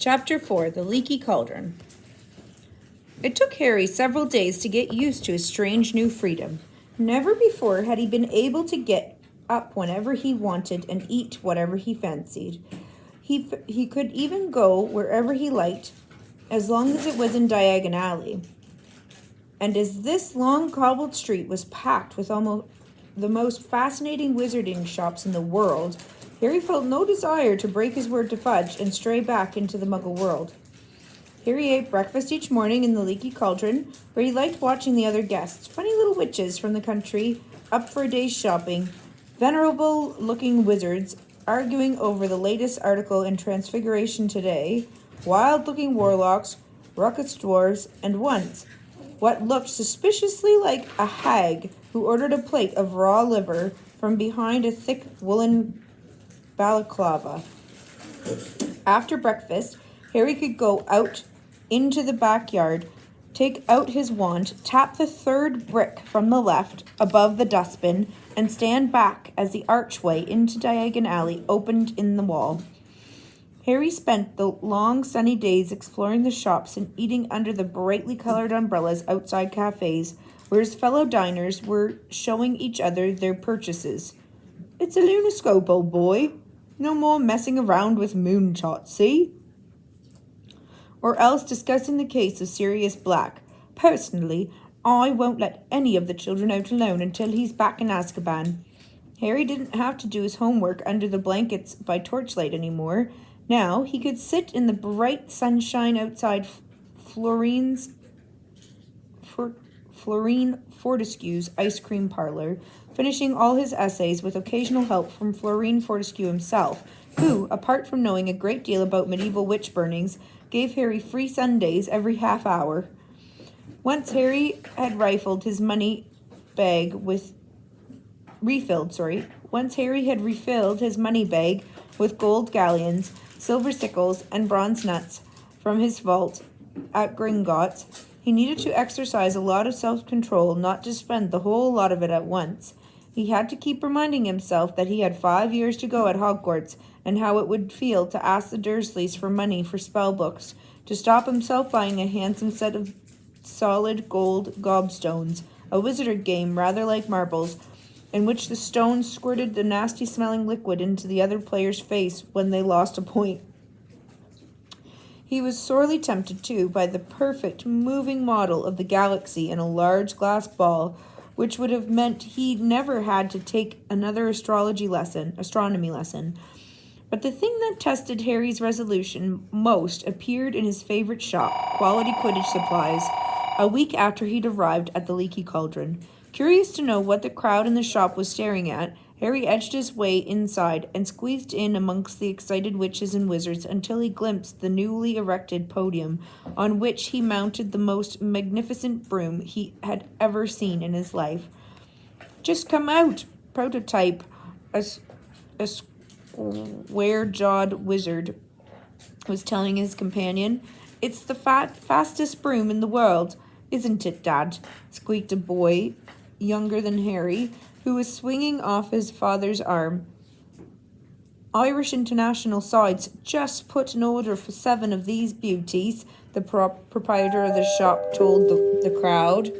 Chapter 4 The Leaky Cauldron. It took Harry several days to get used to his strange new freedom. Never before had he been able to get up whenever he wanted and eat whatever he fancied. He could even go wherever he liked, as long as it was in Diagon Alley. And as this long cobbled street was packed with almost the most fascinating wizarding shops in the world, Harry felt no desire to break his word to Fudge and stray back into the Muggle world. Harry ate breakfast each morning in the Leaky Cauldron, where he liked watching the other guests, funny little witches from the country, up for a day's shopping, venerable-looking wizards arguing over the latest article in Transfiguration Today, wild-looking warlocks, ruckus dwarves, and once, what looked suspiciously like a hag who ordered a plate of raw liver from behind a thick woolen balaclava. After breakfast, Harry could go out into the backyard, take out his wand, tap the third brick from the left above the dustbin, and stand back as the archway into Diagon Alley opened in the wall. Harry spent the long sunny days exploring the shops and eating under the brightly colored umbrellas outside cafes, where his fellow diners were showing each other their purchases. "It's a lunoscope, old boy. No more messing around with moonshots, see?" Or else discussing the case of Sirius Black. "Personally, I won't let any of the children out alone until he's back in Azkaban." Harry didn't have to do his homework under the blankets by torchlight anymore. Now he could sit in the bright sunshine outside Florine Fortescue's ice cream parlor, finishing all his essays with occasional help from Florine Fortescue himself, who, apart from knowing a great deal about medieval witch burnings, gave Harry free Sundays every half hour. Once Harry had refilled his money bag with gold galleons, silver sickles, and bronze nuts from his vault at Gringotts, he needed to exercise a lot of self-control not to spend the whole lot of it at once. He had to keep reminding himself that he had 5 years to go at Hogwarts, and how it would feel to ask the Dursleys for money for spell books, to stop himself buying a handsome set of solid gold gobstones, a wizard game rather like marbles, in which the stones squirted the nasty-smelling liquid into the other player's face when they lost a point. He was sorely tempted, too, by the perfect, moving model of the galaxy in a large glass ball, which would have meant he never had to take another astronomy lesson. But the thing that tested Harry's resolution most appeared in his favorite shop, Quality Quidditch Supplies, a week after he'd arrived at the Leaky Cauldron. Curious to know what the crowd in the shop was staring at, Harry edged his way inside and squeezed in amongst the excited witches and wizards until he glimpsed the newly erected podium, on which he mounted the most magnificent broom he had ever seen in his life. "Just come out, prototype," a square-jawed wizard was telling his companion. "It's the fastest broom in the world, isn't it, Dad?" squeaked a boy younger than Harry, who was swinging off his father's arm. "Irish International Sides just put an order for 7 of these beauties," the proprietor of the shop told the crowd.